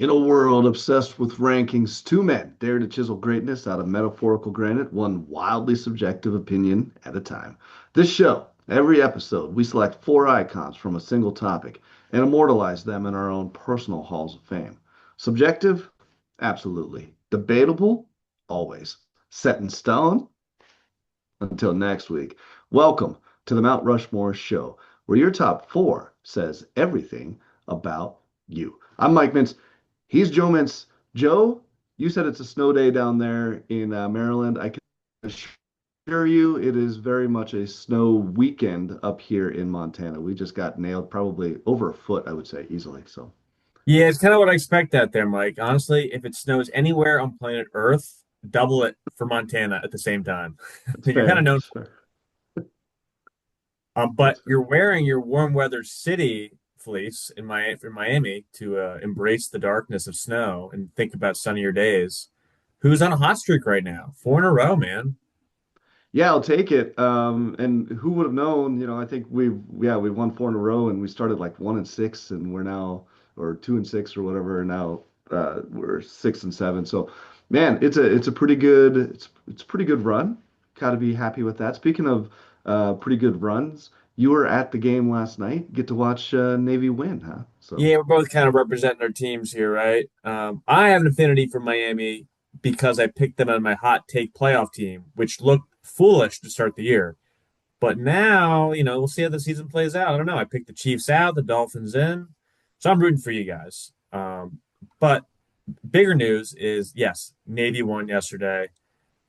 In a world obsessed with rankings, two men dare to chisel greatness out of metaphorical granite, one wildly subjective opinion at a time. This show, every episode, we select four icons from a single topic and immortalize them in our own personal halls of fame. Subjective? Absolutely. Debatable? Always. Set in stone? Until next week, welcome to the Mount Rushmore Show, where your top four says everything about you. I'm Mike Mintz. He's Joe Mintz. Joe, you said it's a snow day down there in Maryland. I can assure you it is very much a snow weekend up here in Montana. We just got nailed probably over a foot, I would say, easily. So, Yeah, it's kind of what I expect out there, Mike. Honestly, if it snows anywhere on planet Earth, double it for Montana at the same time. that's You're kind of fair. known That's for fair. But That's you're fair. wearing your warm weather city fleece in Miami to embrace the darkness of snow and think about sunnier days. Who's on a hot streak right now? Four in a row, man. Yeah, I'll take it. And who would have known? I think we've won four in a row, and we started like 1-6, and we're now or 2-6 or whatever. And now we're 6-7. So, man, it's a pretty good it's a pretty good run. Got to be happy with that. Speaking of pretty good runs, you were at the game last night. Get to watch Navy win, huh? So Yeah, we're both kind of representing our teams here, right? I have an affinity for Miami because I picked them on my hot take playoff team, which looked foolish to start the year. But now, we'll see how the season plays out. I don't know. I picked the Chiefs out, the Dolphins in. So I'm rooting for you guys. But bigger news is yes, Navy won yesterday,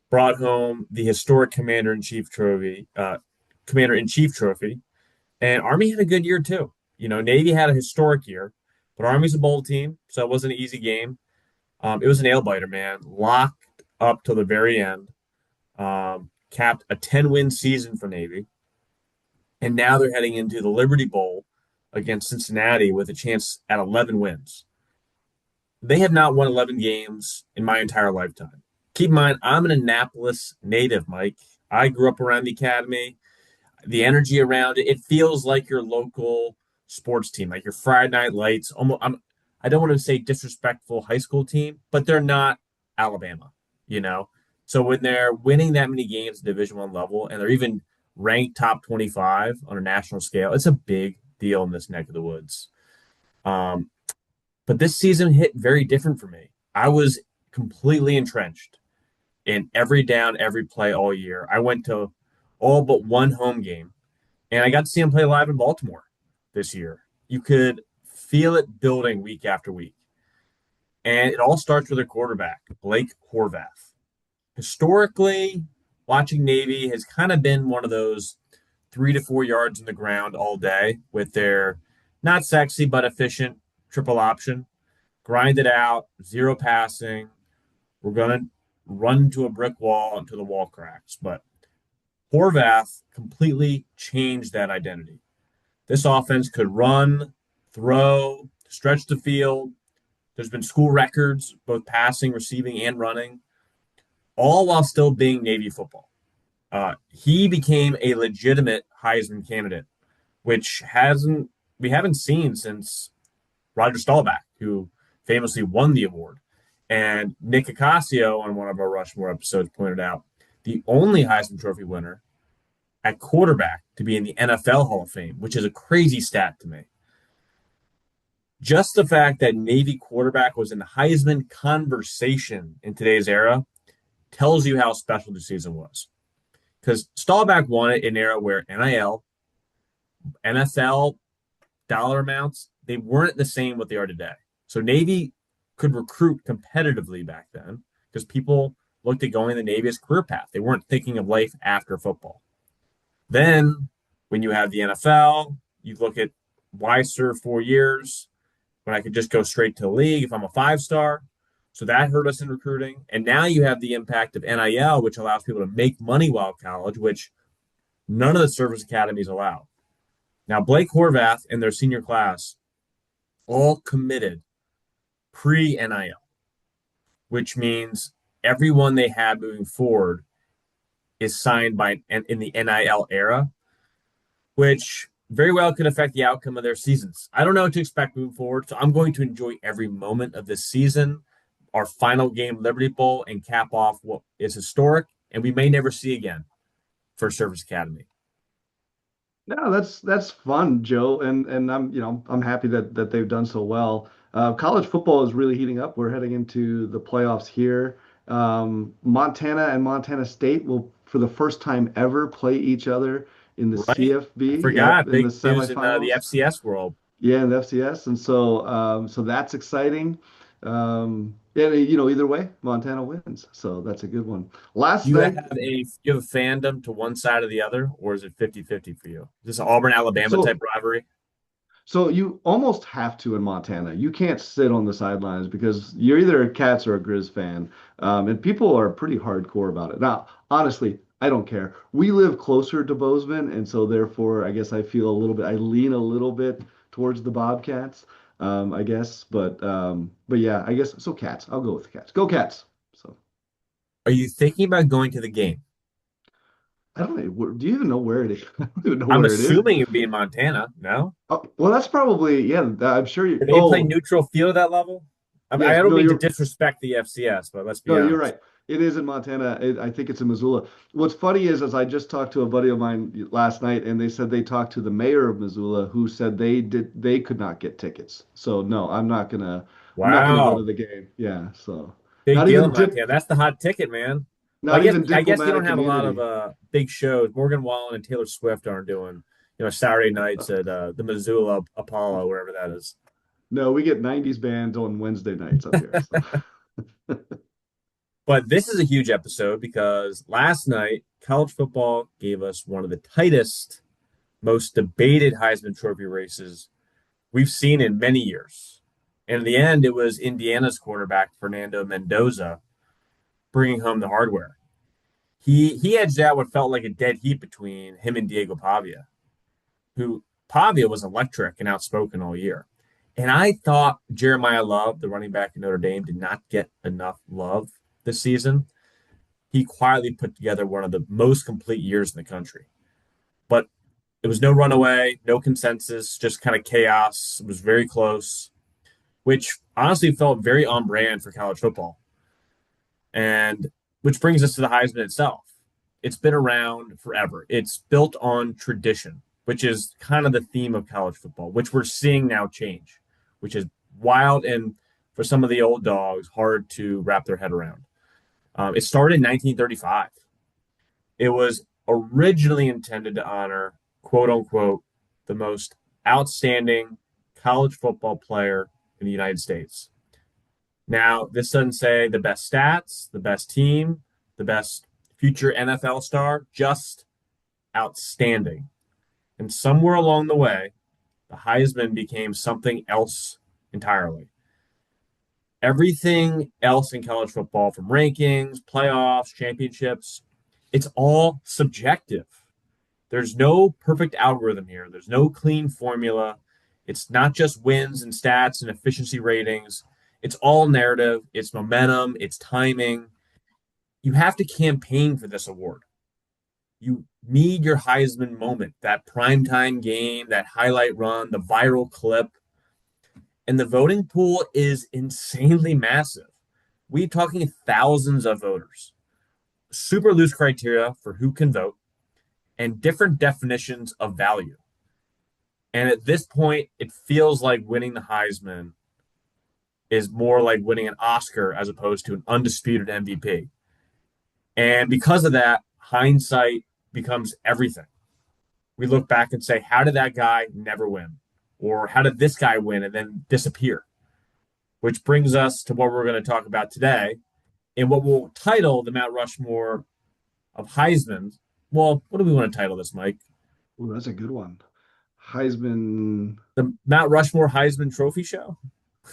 brought home the historic Commander in Chief trophy, and Army had a good year too. Navy had a historic year, but Army's a bowl team, so it wasn't an easy game. It was a nail biter, man. Locked up till the very end. Capped a 10-win season for Navy. And now they're heading into the Liberty Bowl against Cincinnati with a chance at 11 wins. They have not won 11 games in my entire lifetime. Keep in mind, I'm an Annapolis native, Mike. I grew up around the academy. The energy around it, it feels like your local sports team, like your Friday Night Lights. I don't want to say disrespectful high school team, but they're not Alabama, you know. So when they're winning that many games at Division One level, and they're even ranked top 25 on a national scale, it's a big deal in this neck of the woods. Um, but this season hit very different for me. I was completely entrenched in every down, every play all year. I went to all but one home game, and I got to see him play live in Baltimore this year. You could feel it building week after week. And it all starts with their quarterback, Blake Horvath. Historically, watching Navy has kind of been one of those 3 to 4 yards in the ground all day with their not sexy but efficient triple option. Grind it out, zero passing. We're going to run to a brick wall until the wall cracks. But Horvath completely changed that identity. This offense could run, throw, stretch the field. There's been school records, both passing, receiving, and running, all while still being Navy football. He became a legitimate Heisman candidate, which hasn't we haven't seen since Roger Staubach, who famously won the award. And Nick Acasio on one of our Rushmore episodes pointed out the only Heisman Trophy winner at quarterback to be in the NFL Hall of Fame, which is a crazy stat to me. Just the fact that Navy quarterback was in the Heisman conversation in today's era tells you how special the season was. Because Staubach won it in an era where NIL, NFL dollar amounts, they weren't the same what they are today. So Navy could recruit competitively back then because people looked at going the Navy as career path. They weren't thinking of life after football. Then when you have the NFL, you look at why serve 4 years when I could just go straight to the league if I'm a 5 star. So that hurt us in recruiting. And now you have the impact of NIL, which allows people to make money while college, which none of the service academies allow. Now, Blake Horvath and their senior class all committed pre NIL, which means everyone they have moving forward is signed by in the NIL era, which very well could affect the outcome of their seasons. I don't know what to expect moving forward, so I'm going to enjoy every moment of this season, our final game, Liberty Bowl, and cap off what is historic and we may never see again for Service Academy. No, that's fun, Joe, and I'm happy that they've done so well. College football is really heating up. We're heading into the playoffs here. Montana and Montana State will, for the first time ever, play each other in the Right? I CFB. Yep, forgot. in the Big news in the semifinals. FCS world. Yeah, in the FCS, and so that's exciting. And either way, Montana wins, so that's a good one. Last night, You have a fandom to one side or the other, or is it 50-50 for you? Is this an Auburn Alabama type so rivalry? So you almost have to in Montana. You can't sit on the sidelines because you're either a Cats or a Grizz fan, and people are pretty hardcore about it. Now, honestly, I don't care. We live closer to Bozeman, and so therefore, I guess I feel a little bit. I lean a little bit towards the Bobcats, I guess. But yeah, I guess so. Cats. I'll go with the Cats. Go Cats. So Are you thinking about going to the game? I don't know. Do you even know where it is? I don't even know I'm where it is. assuming it'd be in Montana. No? Oh, well, that's probably yeah. I'm sure you. Do they play Oh, neutral field at that level? I yes. don't No, mean to you're. disrespect the FCS, but let's be No, you're honest. right. It is in Montana. I think it's in Missoula. What's funny is I just talked to a buddy of mine last night, and they said they talked to the mayor of Missoula, who said they could not get tickets. So no, I'm not gonna go to Wow. the game. Yeah. So Big not deal in even Montana. That's the hot ticket, man. Well, not even I guess you don't diplomatic have a lot of immunity. big shows. Morgan Wallen and Taylor Swift aren't doing, Saturday nights at the Missoula Apollo, wherever that is. No, we get 90s bands on Wednesday nights up here. So But this is a huge episode because last night college football gave us one of the tightest, most debated Heisman Trophy races we've seen in many years. And in the end, it was Indiana's quarterback, Fernando Mendoza, bringing home the hardware. He edged out what felt like a dead heat between him and Diego Pavia, who Pavia was electric and outspoken all year. And I thought Jeremiah Love, the running back in Notre Dame, did not get enough love this season. He quietly put together one of the most complete years in the country. But it was no runaway, no consensus, just kind of chaos. It was very close, which honestly felt very on brand for college football. And which brings us to the Heisman itself. It's been around forever. It's built on tradition, which is kind of the theme of college football, which we're seeing now change, which is wild and for some of the old dogs, hard to wrap their head around. It started in 1935. It was originally intended to honor, quote unquote, the most outstanding college football player in the United States. Now, this doesn't say the best stats, the best team, the best future NFL star, just outstanding. And somewhere along the way, the Heisman became something else entirely. Everything else in college football, from rankings, playoffs, championships, it's all subjective. There's no perfect algorithm here. There's no clean formula. It's not just wins and stats and efficiency ratings. It's all narrative, it's momentum, it's timing. You have to campaign for this award. You need your Heisman moment, that primetime game, that highlight run, the viral clip. And the voting pool is insanely massive. We're talking thousands of voters, super loose criteria for who can vote, and different definitions of value. And at this point, it feels like winning the Heisman is more like winning an Oscar as opposed to an undisputed MVP. And because of that, hindsight becomes everything. We look back and say, how did that guy never win? Or how did this guy win and then disappear? Which brings us to what we're going to talk about today and what we'll title the Mount Rushmore of Heisman. Well, what do we want to title this, Mike? ooh, that's a good one. Heisman. The Mount Rushmore Heisman Trophy Show?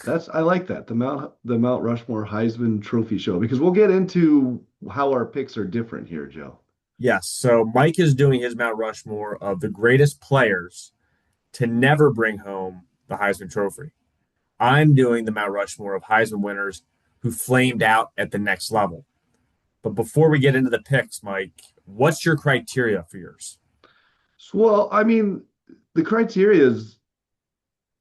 That's I like that. The Mount Rushmore Heisman Trophy show because we'll get into how our picks are different here, Joe. Yes. So Mike is doing his Mount Rushmore of the greatest players to never bring home the Heisman Trophy. I'm doing the Mount Rushmore of Heisman winners who flamed out at the next level. But before we get into the picks, Mike, what's your criteria for yours? So, well, I mean, The criteria is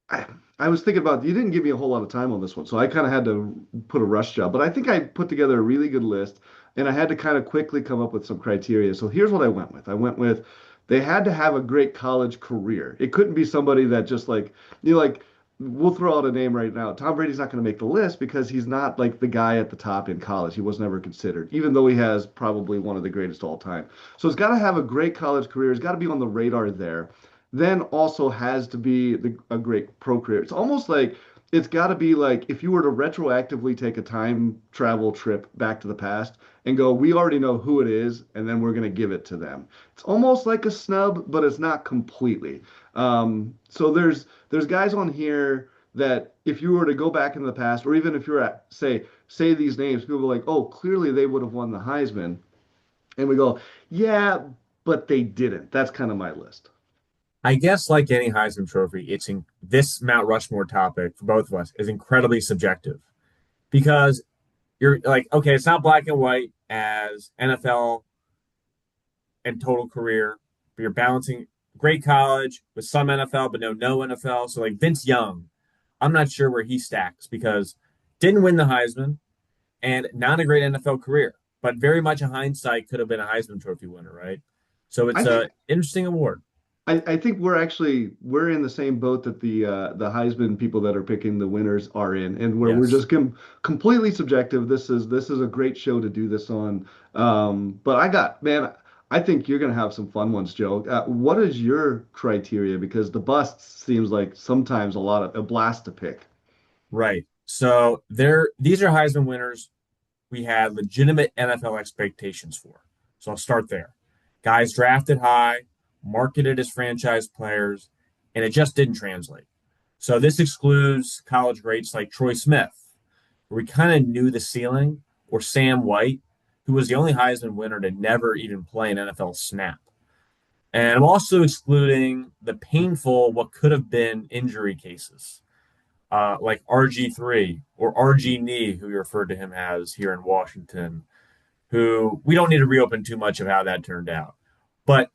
I, I was thinking about you didn't give me a whole lot of time on this one, so I kind of had to put a rush job. But I think I put together a really good list, and I had to kind of quickly come up with some criteria. So here's what I went with. I went with they had to have a great college career. It couldn't be somebody that just like we'll throw out a name right now. Tom Brady's not going to make the list because he's not like the guy at the top in college. He was never considered, even though he has probably one of the greatest all time. So it's got to have a great college career. It's got to be on the radar there then also has to be a great pro career. It's almost like it's got to be like if you were to retroactively take a time travel trip back to the past and go, we already know who it is, and then we're going to give it to them. It's almost like a snub, but it's not completely. So there's guys on here that if you were to go back into the past, or even if you were at say these names, people are like, oh, clearly they would have won the Heisman, and we go, yeah, but they didn't. That's kind of my list. I guess like any Heisman Trophy, this Mount Rushmore topic for both of us is incredibly subjective because you're like, okay, it's not black and white as NFL and total career, but you're balancing great college with some NFL, but no NFL. So like Vince Young, I'm not sure where he stacks because didn't win the Heisman and not a great NFL career, but very much a hindsight could have been a Heisman Trophy winner, right? So I it's a think interesting award. I think we're in the same boat that the Heisman people that are picking the winners are in, and where we're Yes. just completely subjective. This is a great show to do this on. But man, I think you're gonna have some fun ones, Joe. What is your criteria? Because the bust seems like sometimes a blast to pick. Right. So these are Heisman winners we had legitimate NFL expectations for. So I'll start there. Guys drafted high, marketed as franchise players, and it just didn't translate. So this excludes college greats like Troy Smith, where we kind of knew the ceiling, or Sam White, who was the only Heisman winner to never even play an NFL snap. And I'm also excluding the painful, what could have been injury cases, like RG3 or RG Knee, who we referred to him as here in Washington, who we don't need to reopen too much of how that turned out. But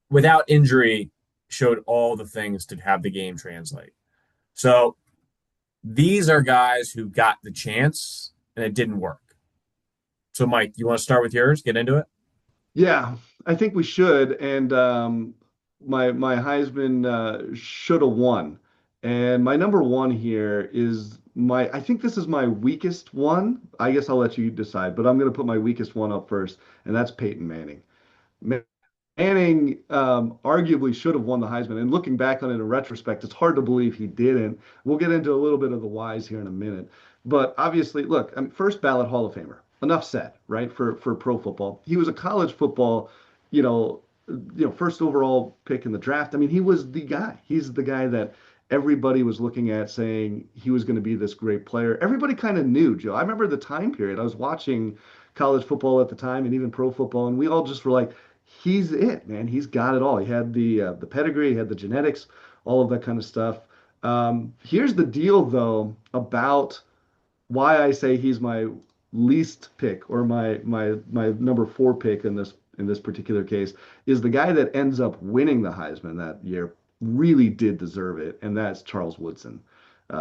without injury, showed all the things to have the game translate. So these are guys who got the chance and it didn't work. So, Mike, you want to start with yours? Get into it? Yeah, I think we should. And my Heisman should have won. And my number one here is my. I think this is my weakest one. I guess I'll let you decide, but I'm going to put my weakest one up first, and that's Peyton Manning. Manning arguably should have won the Heisman. And looking back on it in retrospect, it's hard to believe he didn't. We'll get into a little bit of the whys here in a minute. But obviously, look, I mean, first ballot Hall of Famer. Enough said, right? For pro football, he was a college football, you know, first overall pick in the draft. I mean, he was the guy. He's the guy that everybody was looking at, saying he was going to be this great player. Everybody kind of knew, Joe. I remember the time period. I was watching college football at the time, and even pro football, and we all just were like he's it, man. He's got it all. He had the pedigree, he had the genetics, all of that kind of stuff. Here's the deal, though, about why I say he's my least pick or my number four pick in this particular case is the guy that ends up winning the Heisman that year really did deserve it, and that's Charles Woodson.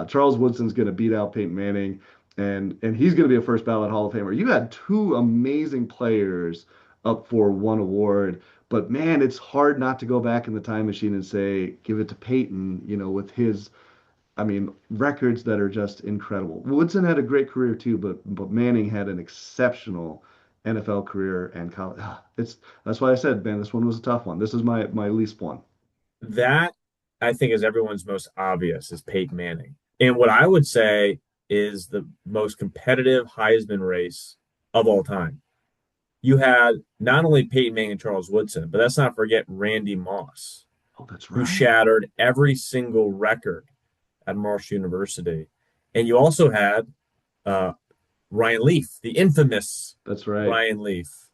Charles Woodson's going to beat out Peyton Manning, and he's going to be a first ballot Hall of Famer. You had two amazing players up for one award, but man, it's hard not to go back in the time machine and say, give it to Peyton, with his I mean, records that are just incredible. Woodson had a great career too, but Manning had an exceptional NFL career and college. It's that's why I said, man, this one was a tough one. This is my least one. That I think is everyone's most obvious is Peyton Manning. And what I would say is the most competitive Heisman race of all time. You had not only Peyton Manning and Charles Woodson, but let's not forget Randy Moss, Oh, that's who right. shattered every single record at Marsh University. And you also had uh, Ryan Leaf, the infamous That's right. Ryan Leaf.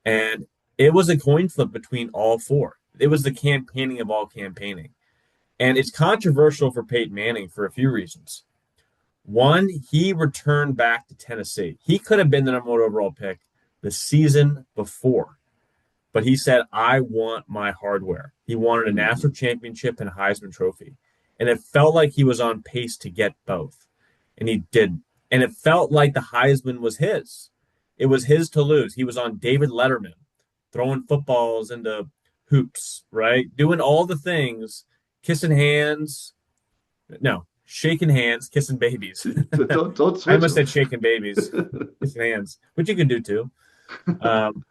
And it was a coin flip between all four. It was the campaigning of all campaigning. And it's controversial for Peyton Manning for a few reasons. One, he returned back to Tennessee. He could have been the number one overall pick the season before, but he said, I want my hardware. He wanted a national Mhm. championship and a Heisman Trophy. And it felt like he was on pace to get both. And he did. And it felt like the Heisman was his. It was his to lose. He was on David Letterman, throwing footballs into hoops, right? Doing all the things, kissing hands. No, shaking hands, kissing babies. Don't I switch almost them. said shaking babies, kissing hands, which you can do too. Um,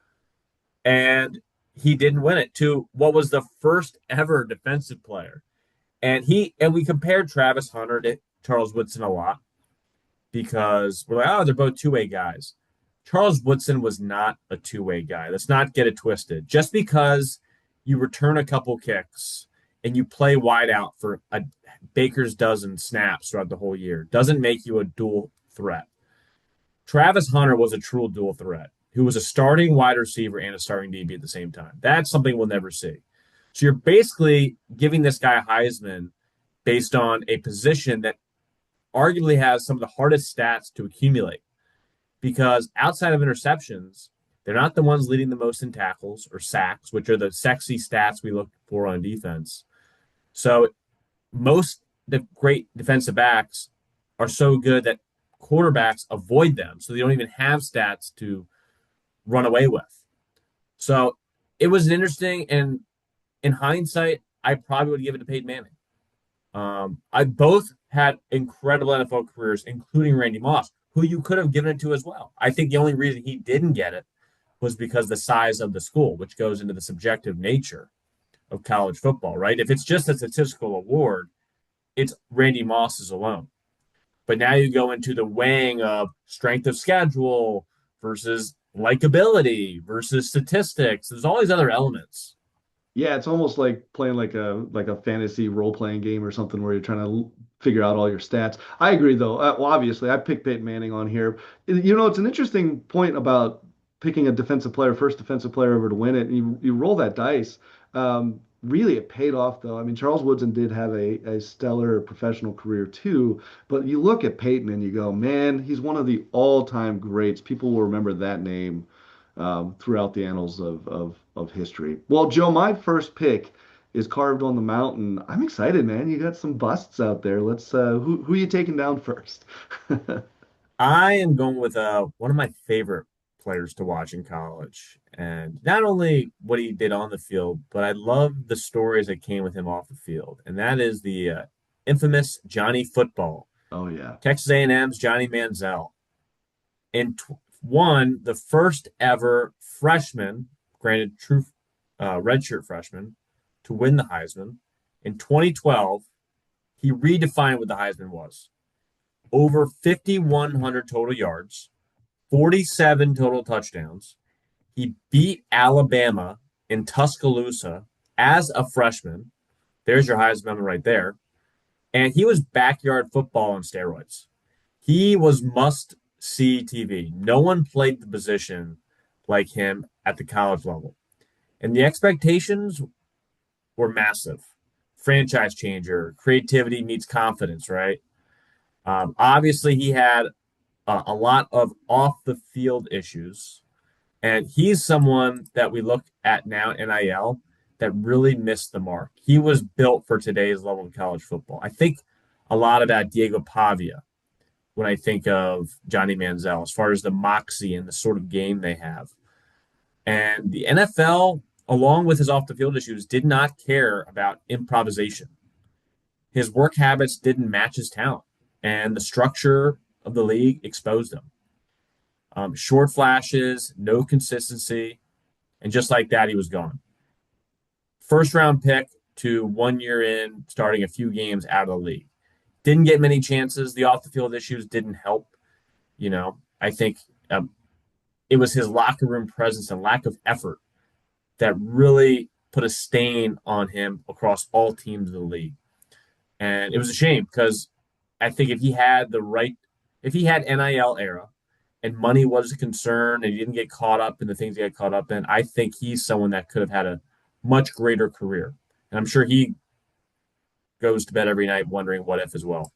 and he didn't win it to what was the first ever defensive player. And we compared Travis Hunter to Charles Woodson a lot because we're like, oh, they're both two-way guys. Charles Woodson was not a two-way guy. Let's not get it twisted. Just because you return a couple kicks and you play wide out for a baker's dozen snaps throughout the whole year doesn't make you a dual threat. Travis Hunter was a true dual threat who was a starting wide receiver and a starting DB at the same time. That's something we'll never see. So you're basically giving this guy a Heisman based on a position that arguably has some of the hardest stats to accumulate because outside of interceptions, they're not the ones leading the most in tackles or sacks, which are the sexy stats we look for on defense. So most the great defensive backs are so good that quarterbacks avoid them. So they don't even have stats to run away with. So it was an interesting, and in hindsight, I probably would give it to Peyton Manning. I both had incredible NFL careers, including Randy Moss, who you could have given it to as well. I think the only reason he didn't get it was because the size of the school, which goes into the subjective nature of college football, right? If it's just a statistical award, it's Randy Moss's alone. But now you go into the weighing of strength of schedule versus likability versus statistics. There's all these other elements. Yeah, it's almost like playing like a fantasy role-playing game or something where you're trying to figure out all your stats. I agree though. Well, obviously, I picked Peyton Manning on here. You know, it's an interesting point about picking a defensive player, first defensive player ever to win it. And you roll that dice. Really, it paid off though. I mean, Charles Woodson did have a stellar professional career too, but you look at Peyton and you go, man, he's one of the all-time greats. People will remember that name throughout the annals of history. Well, Joe, my first pick is carved on the mountain. I'm excited, man. You got some busts out there. Let's who are you taking down first? I am going with one of my favorite players to watch in college. And not only what he did on the field, but I love the stories that came with him off the field. And that is the infamous Johnny Football, Oh yeah. Texas A&M's Johnny Manziel. And won the first ever freshman, granted true redshirt freshman, to win the Heisman. In 2012, he redefined what the Heisman was. Over 5,100 total yards, 47 total touchdowns. He beat Alabama in Tuscaloosa as a freshman. There's your Heisman right there. And he was backyard football on steroids. He was must see TV. No one played the position like him at the college level. And the expectations were massive. Franchise changer, creativity meets confidence, right? Obviously, he had a lot of off the field issues. And he's someone that we look at now at NIL that really missed the mark. He was built for today's level of college football. I think a lot about Diego Pavia when I think of Johnny Manziel, as far as the moxie and the sort of game they have. And the NFL, along with his off the field issues, did not care about improvisation. His work habits didn't match his talent, and the structure of the league exposed him. Short flashes, no consistency, and just like that, he was gone. First round pick to 1 year in, starting a few games out of the league. Didn't get many chances. The off the field issues didn't help. I think it was his locker room presence and lack of effort that really put a stain on him across all teams of the league. And it was a shame because I think if he had NIL era and money was a concern and he didn't get caught up in the things he got caught up in, I think he's someone that could have had a much greater career. And I'm sure he goes to bed every night wondering what if as well.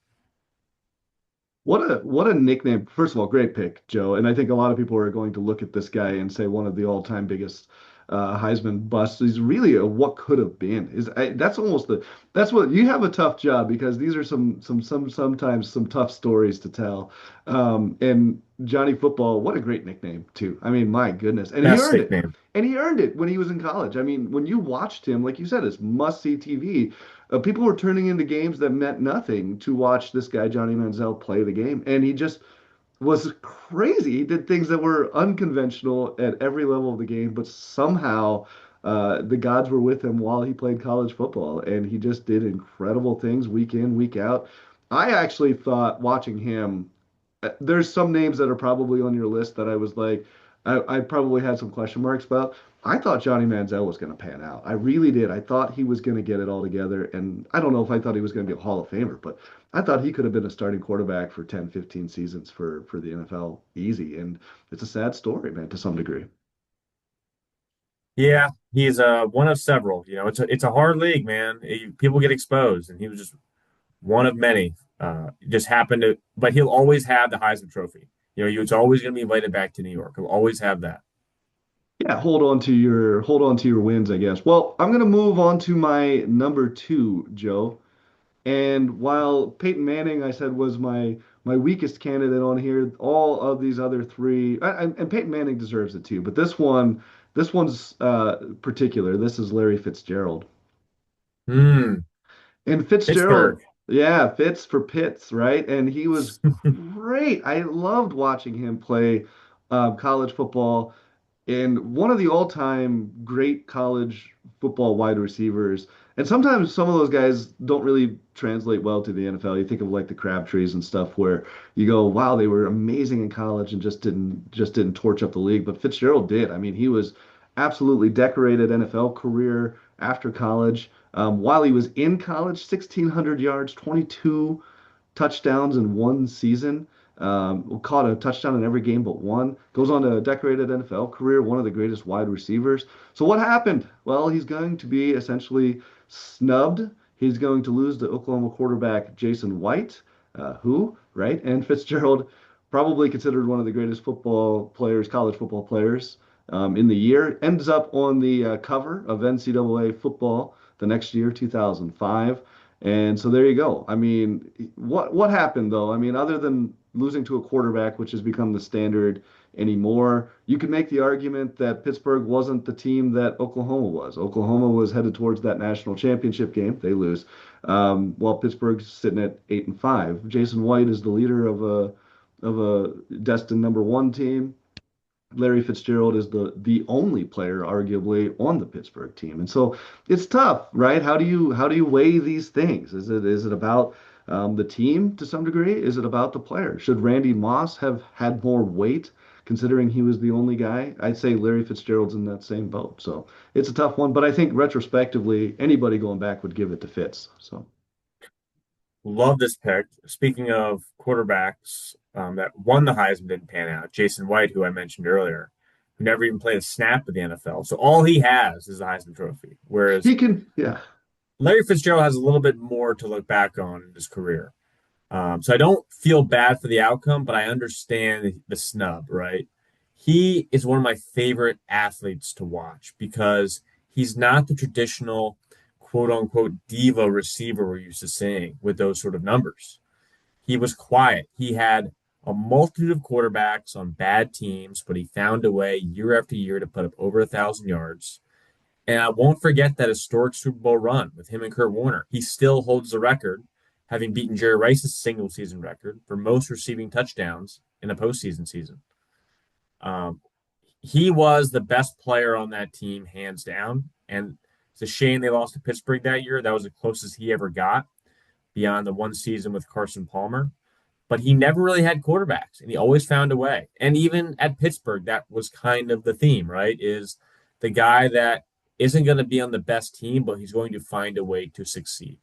What a nickname. First of all, great pick, Joe. And I think a lot of people are going to look at this guy and say one of the all-time biggest Heisman bust. He's really a what could have been. That's almost that's what you have a tough job because these are sometimes some tough stories to tell. And Johnny Football, what a great nickname too. I mean, my goodness, and he Best earned it. nickname. And he earned it when he was in college. I mean, when you watched him, like you said, it's must-see TV. People were turning into games that meant nothing to watch this guy, Johnny Manziel, play the game. And he just was crazy. He did things that were unconventional at every level of the game, but somehow the gods were with him while he played college football. And he just did incredible things week in, week out. I actually thought watching him, there's some names that are probably on your list that I was like, I probably had some question marks about. I thought Johnny Manziel was going to pan out. I really did. I thought he was going to get it all together. And I don't know if I thought he was going to be a Hall of Famer, but I thought he could have been a starting quarterback for 10, 15 seasons for the NFL easy. And it's a sad story, man, to some degree. Yeah, he's one of several. It's a hard league, man. People get exposed, and he was just one of many. Just happened to, but he'll always have the Heisman Trophy. It's always going to be invited back to New York. He'll always have that. Yeah, hold on to your wins, I guess. Well, I'm gonna move on to my number two, Joe. And while Peyton Manning, I said, was my weakest candidate on here, all of these other three, and Peyton Manning deserves it too, but this one's particular. This is Larry Fitzgerald. Hmm. And Pittsburgh. Fitzgerald, yeah, Fitz for Pitts, right? And he was great. I loved watching him play college football and one of the all-time great college football wide receivers. And sometimes some of those guys don't really translate well to the NFL. You think of like the Crabtrees and stuff where you go, wow, they were amazing in college and just didn't torch up the league. But Fitzgerald did. I mean, he was absolutely decorated NFL career after college. While he was in college, 1,600 yards, 22 touchdowns in one season. Caught a touchdown in every game but one. Goes on to a decorated NFL career, one of the greatest wide receivers. So what happened? Well, he's going to be essentially snubbed. He's going to lose to Oklahoma quarterback Jason White, right? And Fitzgerald, probably considered one of the greatest football players, college football players in the year, ends up on the cover of NCAA football the next year, 2005. And so there you go. I mean, what happened though? I mean, other than losing to a quarterback, which has become the standard anymore, you could make the argument that Pittsburgh wasn't the team that Oklahoma was. Oklahoma was headed towards that national championship game. They lose, while Pittsburgh's sitting at 8-5. Jason White is the leader of a destined number one team. Larry Fitzgerald is the only player arguably on the Pittsburgh team. And so it's tough, right? How do you weigh these things? Is it about the team to some degree? Is it about the player? Should Randy Moss have had more weight considering he was the only guy? I'd say Larry Fitzgerald's in that same boat. So it's a tough one, but I think retrospectively anybody going back would give it to Fitz. So Love this pick. Speaking of quarterbacks that won the Heisman didn't pan out, Jason White, who I mentioned earlier, who never even played a snap in the NFL. So all he has is the Heisman Trophy. Whereas he can, yeah. Larry Fitzgerald has a little bit more to look back on in his career. So I don't feel bad for the outcome, but I understand the snub, right? He is one of my favorite athletes to watch because he's not the traditional quote unquote diva receiver we're used to seeing with those sort of numbers. He was quiet. He had a multitude of quarterbacks on bad teams, but he found a way year after year to put up over 1,000 yards. And I won't forget that historic Super Bowl run with him and Kurt Warner. He still holds the record, having beaten Jerry Rice's single season record for most receiving touchdowns in a postseason season. Um, he was the best player on that team, hands down. And it's a shame they lost to Pittsburgh that year. That was the closest he ever got beyond the one season with Carson Palmer. But he never really had quarterbacks, and he always found a way. And even at Pittsburgh, that was kind of the theme, right? Is the guy that isn't going to be on the best team, but he's going to find a way to succeed.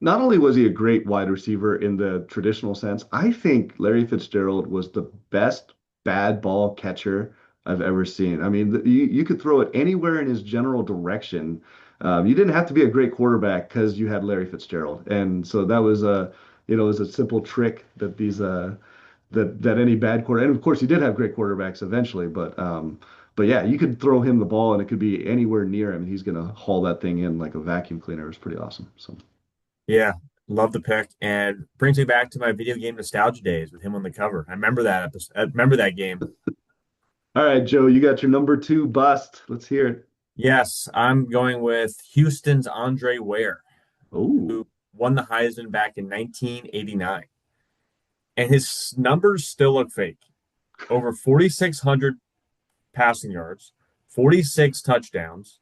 Not only was he a great wide receiver in the traditional sense, I think Larry Fitzgerald was the best bad ball catcher I've ever seen. I mean, you could throw it anywhere in his general direction. You didn't have to be a great quarterback because you had Larry Fitzgerald, and so that was it was a simple trick that these that any bad quarter, and of course he did have great quarterbacks eventually, but But yeah, you could throw him the ball and it could be anywhere near him, and he's gonna haul that thing in like a vacuum cleaner. It's pretty awesome. So, Yeah, love the pick, and brings me back to my video game nostalgia days with him on the cover. I remember that episode. I remember that game. all right, Joe, you got your number two bust. Let's hear it. Yes, I'm going with Houston's Andre Ware, Oh, who won the Heisman back in 1989. And his numbers still look fake. Over 4,600 passing yards, 46 touchdowns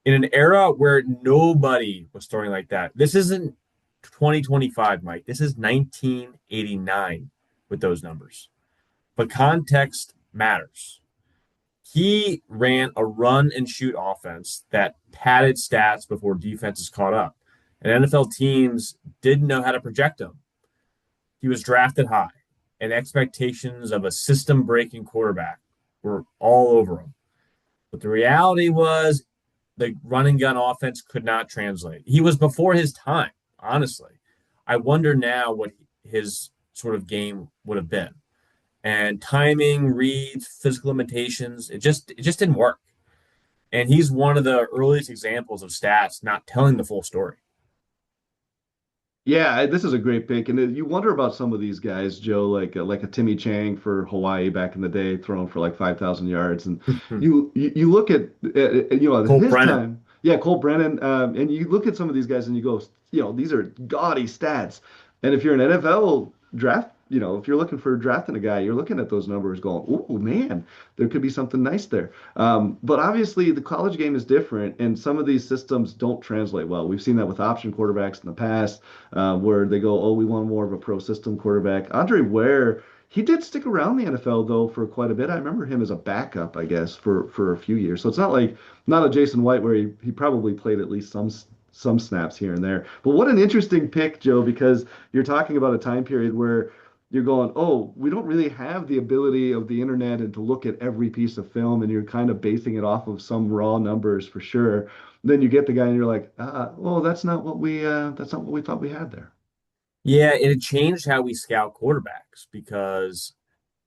in an era where nobody was throwing like that. This isn't 2025, Mike. This is 1989 with those numbers. But context matters. He ran a run and shoot offense that padded stats before defenses caught up. And NFL teams didn't know how to project him. He was drafted high, and expectations of a system breaking quarterback were all over him. But the reality was the run and gun offense could not translate. He was before his time, honestly. I wonder now what his sort of game would have been. And timing, reads, physical limitations, it just didn't work. And he's one of the earliest examples of stats not telling the full story. yeah, this is a great pick, and you wonder about some of these guys, Joe, like a Timmy Chang for Hawaii back in the day, throwing for like 5,000 yards, and you look at Cole his Brennan. time, yeah, Cole Brennan, and you look at some of these guys and you go, these are gaudy stats, and if you're an NFL draft, if you're looking for drafting a guy, you're looking at those numbers going, oh man, there could be something nice there. But obviously, the college game is different, and some of these systems don't translate well. We've seen that with option quarterbacks in the past, where they go, "Oh, we want more of a pro system quarterback." Andre Ware, he did stick around the NFL though for quite a bit. I remember him as a backup, I guess, for a few years. So it's not a Jason White where he probably played at least some snaps here and there. But what an interesting pick, Joe, because you're talking about a time period where you're going, oh, we don't really have the ability of the internet and to look at every piece of film, and you're kind of basing it off of some raw numbers for sure. Then you get the guy and you're like, well, that's not what we thought we had there. Yeah, and it changed how we scout quarterbacks because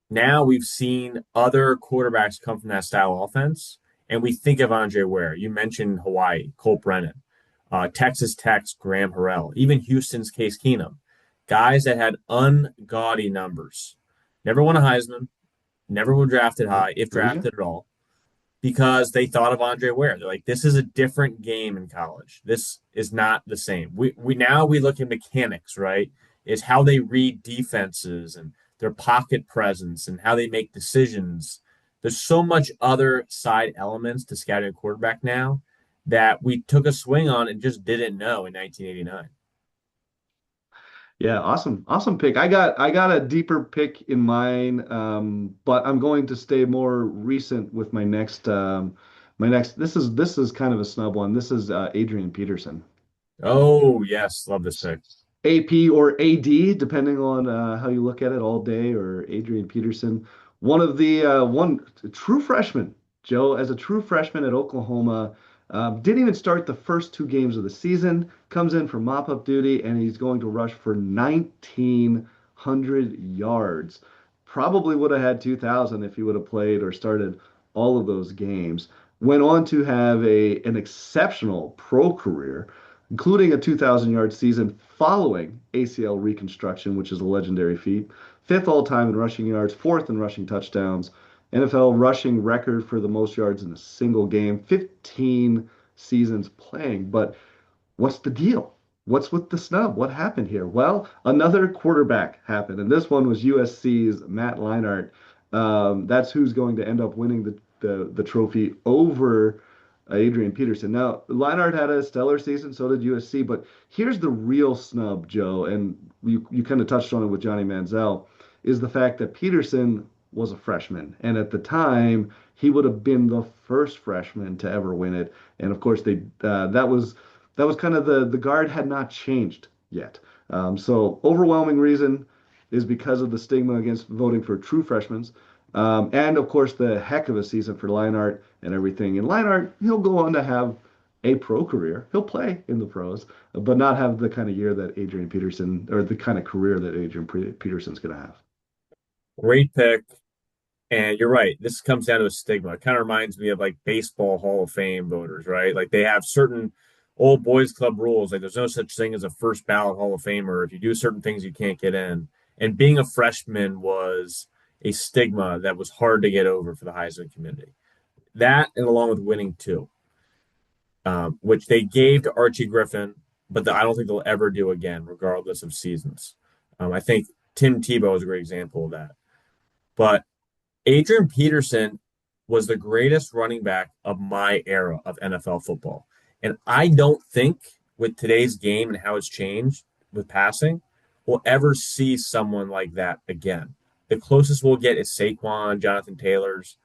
now we've seen other quarterbacks come from that style offense, and we think of Andre Ware. You mentioned Hawaii, Colt Brennan, Texas Tech's Graham Harrell, even Houston's Case Keenum, guys that had ungaudy numbers. Never won a Heisman, never were drafted There, high, if there you go. drafted at all, because they thought of Andre Ware. They're like, this is a different game in college. This is not the same. We look at mechanics, right? Is how they read defenses and their pocket presence and how they make decisions. There's so much other side elements to scouting a quarterback now that we took a swing on and just didn't know in 1989. Yeah, awesome, awesome pick. I got a deeper pick in mine, but I'm going to stay more recent with my next. This is kind of a snub one. This is Adrian Peterson. Oh, yes. Love this pick. AP or AD, depending on how you look at it, all day or Adrian Peterson. One true freshman, Joe, as a true freshman at Oklahoma, didn't even start the first two games of the season, comes in for mop-up duty, and he's going to rush for 1,900 yards. Probably would have had 2,000 if he would have played or started all of those games. Went on to have an exceptional pro career, including a 2,000-yard season following ACL reconstruction, which is a legendary feat. Fifth all time in rushing yards, fourth in rushing touchdowns, NFL rushing record for the most yards in a single game, 15 seasons playing. But what's the deal? What's with the snub? What happened here? Well, another quarterback happened, and this one was USC's Matt Leinart. That's who's going to end up winning the trophy over Adrian Peterson. Now, Leinart had a stellar season, so did USC, but here's the real snub, Joe, and you kind of touched on it with Johnny Manziel, is the fact that Peterson was a freshman, and at the time, he would have been the first freshman to ever win it. And of course, that was kind of the guard had not changed yet. So overwhelming reason is because of the stigma against voting for true freshmen. And of course, the heck of a season for Leinart and everything. And Leinart, he'll go on to have a pro career. He'll play in the pros, but not have the kind of year that Adrian Peterson or the kind of career that Adrian Peterson's going to have. Great pick. And you're right. This comes down to a stigma. It kind of reminds me of like baseball Hall of Fame voters, right? Like they have certain old boys club rules. Like there's no such thing as a first ballot Hall of Famer. If you do certain things, you can't get in. And being a freshman was a stigma that was hard to get over for the Heisman community. That, and along with winning too, which they gave to Archie Griffin, but I don't think they'll ever do again, regardless of seasons. I think Tim Tebow is a great example of that. But Adrian Peterson was the greatest running back of my era of NFL football. And I don't think with today's game and how it's changed with passing, we'll ever see someone like that again. The closest we'll get is Saquon, Jonathan Taylor's,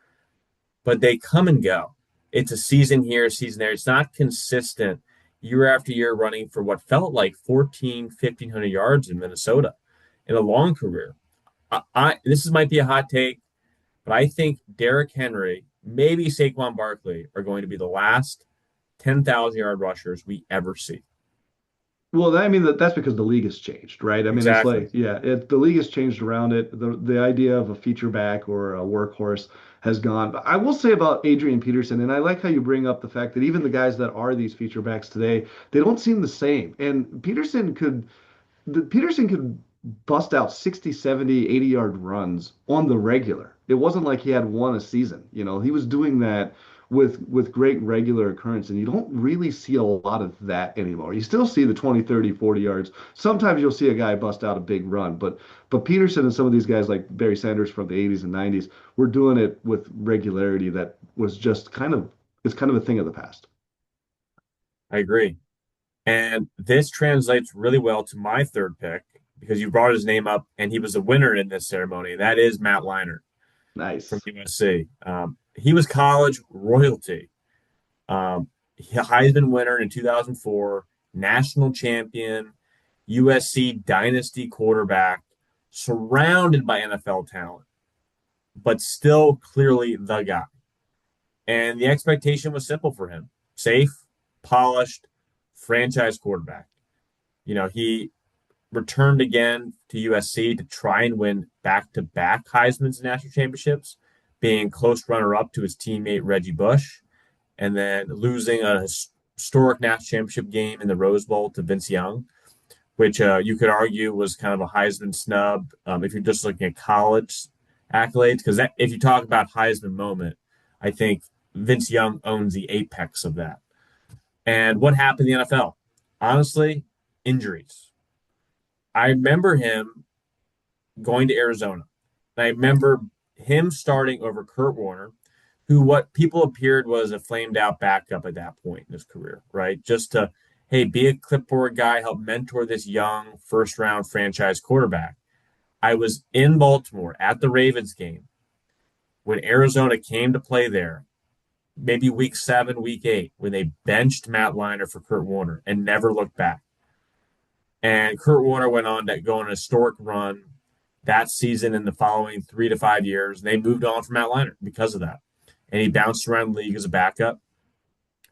but they come and go. It's a season here, a season there. It's not consistent year after year running for what felt like 14, 1,500 yards in Minnesota in a long career. This might be a hot take, but I think Derrick Henry, maybe Saquon Barkley are going to be the last 10,000-yard rushers we ever see. Well, I mean that's because the league has changed, right? I mean, it's Exactly. like, yeah, the league has changed around it. The idea of a feature back or a workhorse has gone. But I will say about Adrian Peterson, and I like how you bring up the fact that even the guys that are these feature backs today, they don't seem the same. And Peterson could bust out 60, 70, 80-yard runs on the regular. It wasn't like he had one a season. He was doing that with great regular occurrence, and you don't really see a lot of that anymore. You still see the 20, 30, 40 yards. Sometimes you'll see a guy bust out a big run, but Peterson and some of these guys like Barry Sanders from the 80s and 90s were doing it with regularity that was just it's kind of a thing of the past. I agree. And this translates really well to my third pick because you brought his name up and he was a winner in this ceremony. That is Matt Leinart from Nice. USC. He was college royalty. Heisman winner in 2004, national champion, USC dynasty quarterback, surrounded by NFL talent, but still clearly the guy. And the expectation was simple for him: safe, polished, franchise quarterback. He returned again to USC to try and win back to back Heisman's national championships, being close runner up to his teammate Reggie Bush, and then losing a historic national championship game in the Rose Bowl to Vince Young, which you could argue was kind of a Heisman snub if you're just looking at college accolades. Because if you talk about Heisman moment, I think Vince Young owns the apex of that. And what happened in the NFL? Honestly, injuries. I remember him going to Arizona. I remember him starting over Kurt Warner, who what people appeared was a flamed out backup at that point in his career, right? Just to, hey, be a clipboard guy, help mentor this young first round franchise quarterback. I was in Baltimore at the Ravens game when Arizona came to play there, maybe week 7, week 8, when they benched Matt Leinart for Kurt Warner and never looked back. And Kurt Warner went on to go on a historic run that season and the following 3 to 5 years. And they moved on from Matt Leinart because of that. And he bounced around the league as a backup.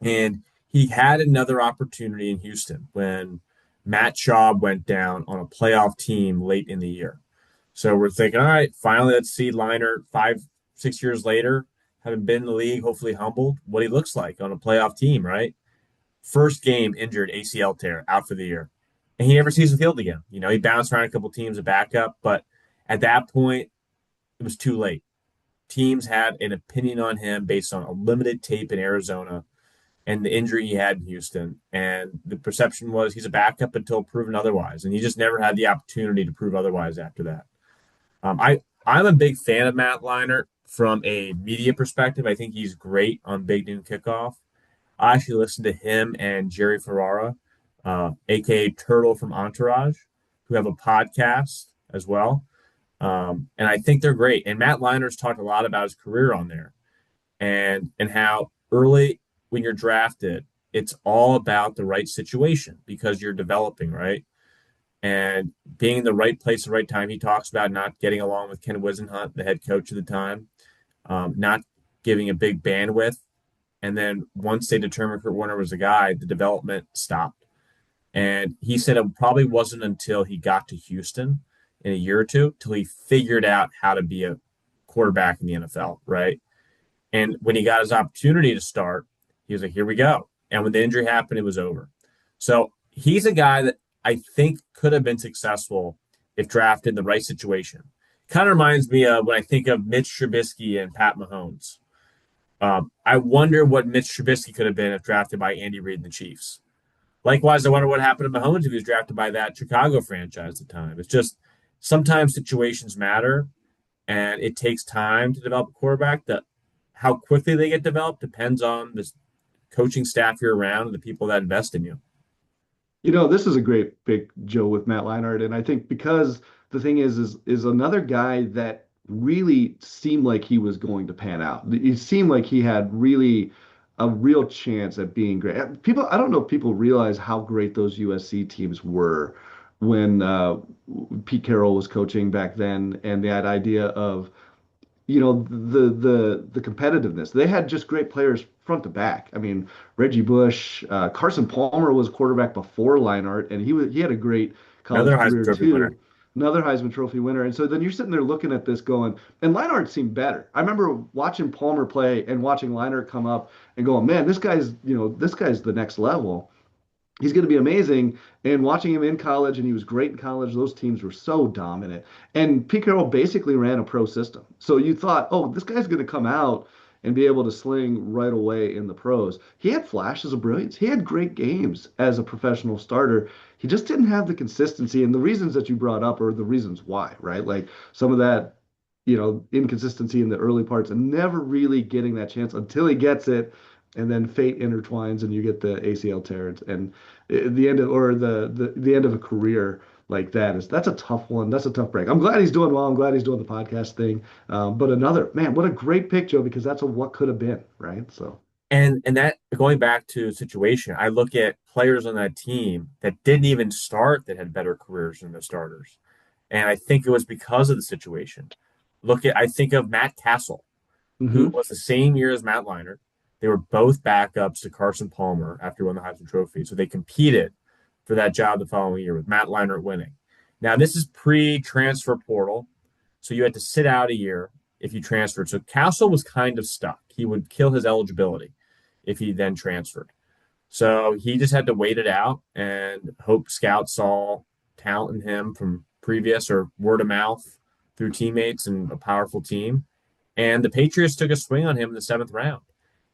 And he had another opportunity in Houston when Matt Schaub went down on a playoff team late in the year. So we're thinking, all right, finally, let's see Leinart 5, 6 years later, having been in the league, hopefully humbled, what he looks like on a playoff team, right? First game, injured, ACL tear, out for the year. And he never sees the field again. He bounced around a couple teams, a backup, but at that point, it was too late. Teams had an opinion on him based on a limited tape in Arizona and the injury he had in Houston. And the perception was he's a backup until proven otherwise. And he just never had the opportunity to prove otherwise after that. I'm a big fan of Matt Leinart from a media perspective. I think he's great on Big Noon Kickoff. I actually listened to him and Jerry Ferrara, aka Turtle from Entourage, who have a podcast as well. And I think they're great. And Matt Leiner's talked a lot about his career on there and how early when you're drafted, it's all about the right situation because you're developing, right? And being in the right place at the right time. He talks about not getting along with Ken Wisenhunt, the head coach at the time, not giving a big bandwidth. And then once they determined Kurt Warner was the guy, the development stopped. And he said it probably wasn't until he got to Houston in a year or two till he figured out how to be a quarterback in the NFL, right? And when he got his opportunity to start, he was like, here we go. And when the injury happened, it was over. So he's a guy that I think could have been successful if drafted in the right situation. Kind of reminds me of when I think of Mitch Trubisky and Pat Mahomes. I wonder what Mitch Trubisky could have been if drafted by Andy Reid and the Chiefs. Likewise, I wonder what happened to Mahomes if he was drafted by that Chicago franchise at the time. It's just sometimes situations matter, and it takes time to develop a quarterback. That how quickly they get developed depends on the coaching staff you're around and the people that invest in you. This is a great big Joe with Matt Leinart, and I think because the thing is another guy that really seemed like he was going to pan out. It seemed like he had really a real chance at being great. People, I don't know if people realize how great those USC teams were when Pete Carroll was coaching back then, and that idea of the competitiveness. They had just great players front to back. I mean, Reggie Bush, Carson Palmer was quarterback before Leinart, and he had a great college Another Heisman career Trophy winner. too. Another Heisman Trophy winner. And so then you're sitting there looking at this going, and Leinart seemed better. I remember watching Palmer play and watching Leinart come up and going, man, this guy's the next level. He's going to be amazing. And watching him in college, and he was great in college, those teams were so dominant. And Pete Carroll basically ran a pro system. So you thought, oh, this guy's going to come out and be able to sling right away in the pros. He had flashes of brilliance. He had great games as a professional starter. He just didn't have the consistency. And the reasons that you brought up are the reasons why, right? Like some of that, inconsistency in the early parts and never really getting that chance until he gets it, and then fate intertwines and you get the ACL tear, and the end of or the end of a career like that's a tough one. That's a tough break. I'm glad he's doing well. I'm glad he's doing the podcast thing. But another man, what a great pick, Joe, because that's a what could have been, right? So And that going back to the situation, I look at players on that team that didn't even start that had better careers than the starters. And I think it was because of the situation. I think of Matt Castle, who hmm was the same year as Matt Leinart. They were both backups to Carson Palmer after he won the Heisman Trophy. So they competed for that job the following year with Matt Leinart winning. Now, this is pre-transfer portal. So you had to sit out a year if you transferred. So Castle was kind of stuck. He would kill his eligibility if he then transferred. So he just had to wait it out and hope scouts saw talent in him from previous or word of mouth through teammates and a powerful team. And the Patriots took a swing on him in the seventh round.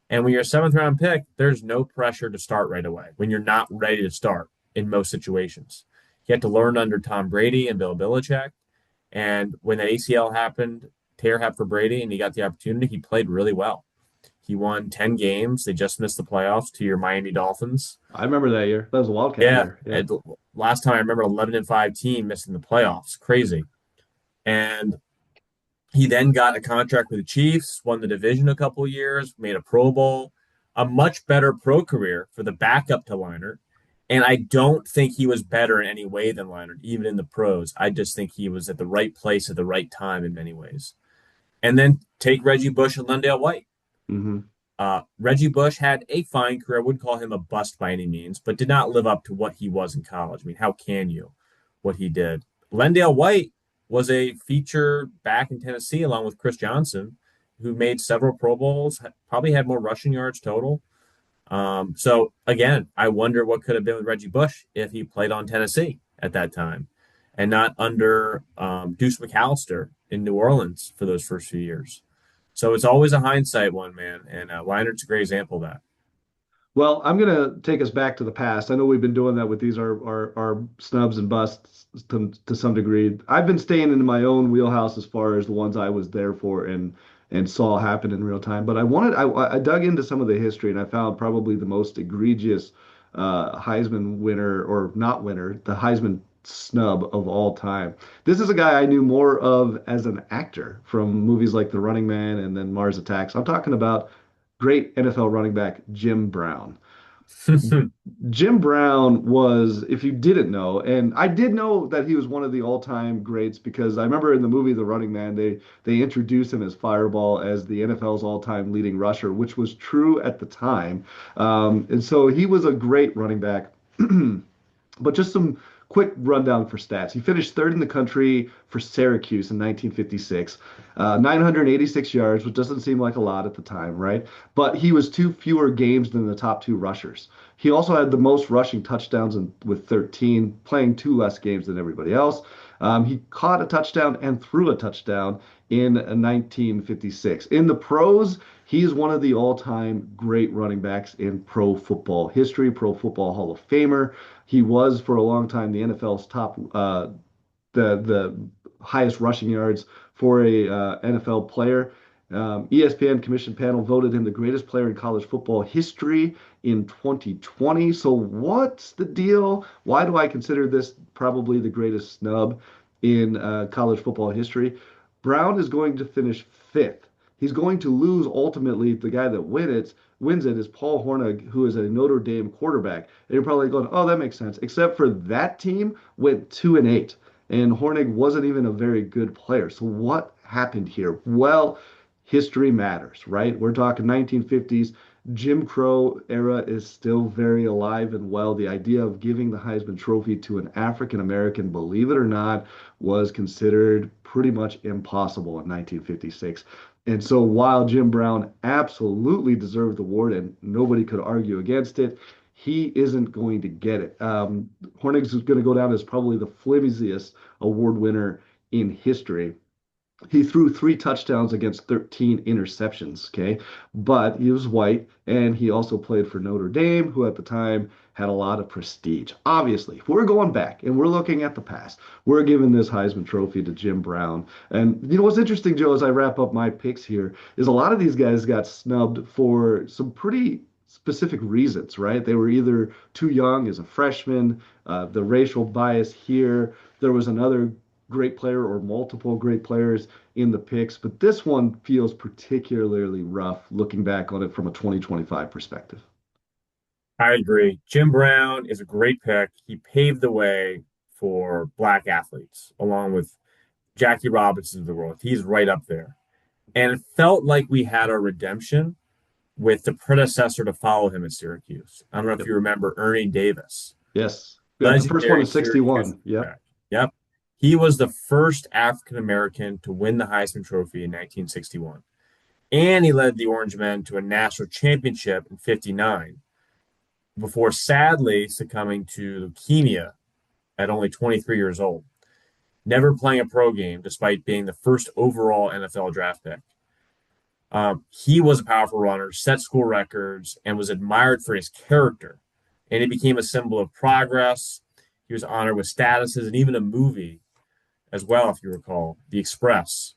And when you're a seventh round pick, there's no pressure to start right away when you're not ready to start in most situations. He had to learn under Tom Brady and Bill Belichick. And when the ACL happened, tear happened for Brady, and he got the opportunity, he played really well. He won 10 games. They just missed the playoffs to your Miami Dolphins. I remember that year. That was a Wildcat Yeah. year. Yeah. And last time I remember 11-5 team missing the playoffs. Crazy. And he then got a contract with the Chiefs, won the division a couple of years, made a Pro Bowl, a much better pro career for the backup to Leinart. And I don't think he was better in any way than Leinart, even in the pros. I just think he was at the right place at the right time in many ways. And then take Reggie Bush and Lendale White. hmm Reggie Bush had a fine career. I wouldn't call him a bust by any means, but did not live up to what he was in college. I mean, how can you? What he did. Lendale White was a feature back in Tennessee along with Chris Johnson, who made several Pro Bowls, probably had more rushing yards total. So again, I wonder what could have been with Reggie Bush if he played on Tennessee at that time and not under Deuce McAllister in New Orleans for those first few years. So it's always a hindsight one, man. And Leinert's a great example of that. Well, I'm gonna take us back to the past. I know we've been doing that with these our snubs and busts to some degree. I've been staying in my own wheelhouse as far as the ones I was there for and saw happen in real time. But I dug into some of the history and I found probably the most egregious Heisman winner or not winner, the Heisman snub of all time. This is a guy I knew more of as an actor from movies like The Running Man and then Mars Attacks. I'm talking about great NFL running back Jim Brown. Jim Brown was, if you didn't know, and I did know that he was one of the all-time greats because I remember in the movie The Running Man, they introduced him as Fireball as the NFL's all-time leading rusher, which was true at the time. And so he was a great running back. But just some quick rundown for stats. He finished third in the country for Syracuse in 1956, 986 yards, which doesn't seem like a lot at the time, right? But he was two fewer games than the top two rushers. He also had the most rushing touchdowns with 13, playing two less games than everybody else. He caught a touchdown and threw a touchdown in 1956. In the pros, he is one of the all-time great running backs in pro football history, Pro Football Hall of Famer. He was for a long time the NFL's top the highest rushing yards for a NFL player. ESPN commission panel voted him the greatest player in college football history in 2020. So what's the deal? Why do I consider this probably the greatest snub in college football history? Brown is going to finish fifth. He's going to lose ultimately. The guy that wins it is Paul Hornung, who is a Notre Dame quarterback. And you're probably going, oh, that makes sense. Except for that team went 2-8 and Hornig wasn't even a very good player. So what happened here? Well, history matters, right? We're talking 1950s. Jim Crow era is still very alive and well. The idea of giving the Heisman Trophy to an African American, believe it or not, was considered pretty much impossible in 1956. And so while Jim Brown absolutely deserved the award and nobody could argue against it, he isn't going to get it. Hornig's is going to go down as probably the flimsiest award winner in history. He threw three touchdowns against 13 interceptions, okay? But he was white, and he also played for Notre Dame, who at the time had a lot of prestige. Obviously, if we're going back and we're looking at the past, we're giving this Heisman Trophy to Jim Brown. And you know what's interesting, Joe, as I wrap up my picks here, is a lot of these guys got snubbed for some pretty specific reasons, right? They were either too young as a freshman, the racial bias here. There was another great player or multiple great players in the picks, but this one feels particularly rough looking back on it from a 2025 perspective. I agree. Jim Brown is a great pick. He paved the way for black athletes, along with Jackie Robinson of the world. He's right up there. And it felt like we had our redemption with the predecessor to follow him at Syracuse. I don't know if Yep. you remember Ernie Davis, Yes. Yeah, the first one legendary in Syracuse 61. Yep. quarterback. Yep. He was the first African American to win the Heisman Trophy in 1961. And he led the Orange Men to a national championship in 59 before sadly succumbing to leukemia at only 23 years old, never playing a pro game despite being the first overall NFL draft pick. He was a powerful runner, set school records, and was admired for his character. And he became a symbol of progress. He was honored with statuses and even a movie as well, if you recall, The Express.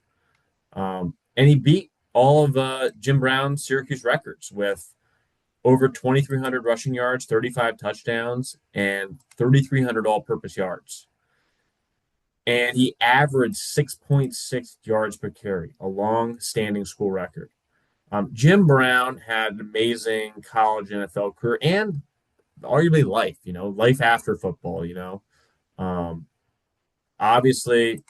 And he beat all of Jim Brown's Syracuse records with over 2,300 rushing yards, 35 touchdowns, and 3,300 all purpose yards. And he averaged 6.6 yards per carry, a long standing school record. Jim Brown had an amazing college NFL career and arguably life, life after football, Um, obviously,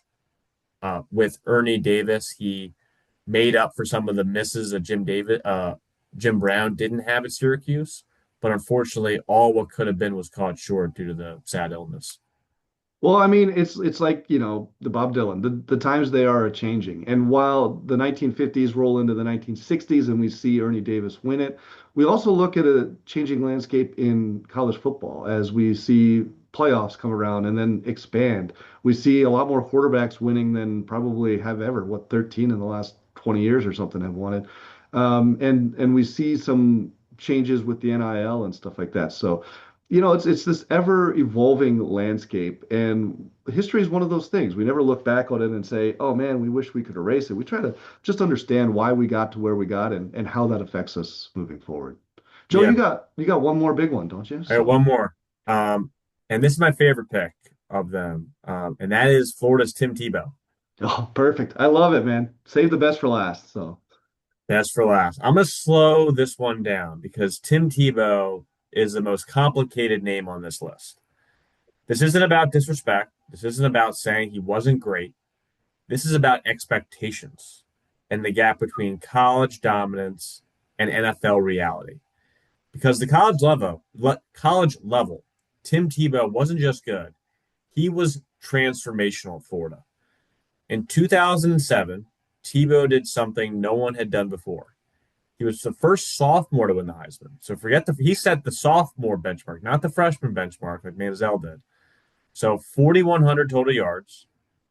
with Ernie Davis, he made up for some of the misses that Jim Brown didn't have at Syracuse. But unfortunately, all what could have been was caught short due to the sad illness. Well, I mean, it's like, the Bob Dylan, the times they are changing. And while the 1950s roll into the 1960s and we see Ernie Davis win it, we also look at a changing landscape in college football as we see playoffs come around and then expand. We see a lot more quarterbacks winning than probably have ever, 13 in the last 20 years or something have won it. And we see some changes with the NIL and stuff like that. So it's this ever evolving landscape, and history is one of those things. We never look back on it and say, "Oh man, we wish we could erase it." We try to just understand why we got to where we got and how that affects us moving forward. Joe, Yeah, you got one more big one, don't you? I got So, one more. And this is my favorite pick of them. And that is Florida's Tim Tebow. oh, perfect. I love it, man. Save the best for last. So, That's for last. I'm going to slow this one down because Tim Tebow is the most complicated name on this list. This isn't about disrespect. This isn't about saying he wasn't great. This is about expectations and the gap between college dominance and NFL reality. Because the college level, Tim Tebow wasn't just good. He was transformational at Florida. In 2007, Tebow did something no one had done before. He was the first sophomore to win the Heisman. So he set the sophomore benchmark, not the freshman benchmark like Manziel did. So 4,100 total yards,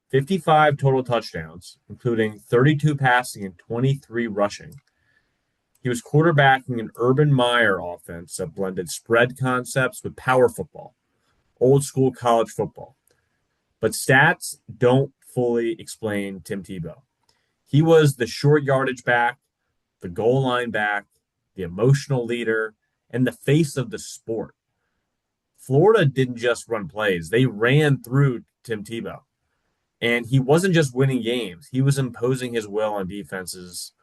55 total touchdowns, including 32 passing and 23 rushing. He was quarterbacking an Urban Meyer offense that blended spread concepts with power football, old school college football. But stats don't fully explain Tim Tebow. He was the short yardage back, the goal line back, the emotional leader, and the face of the sport. Florida didn't just run plays, they ran through Tim Tebow. And he wasn't just winning games, he was imposing his will on defenses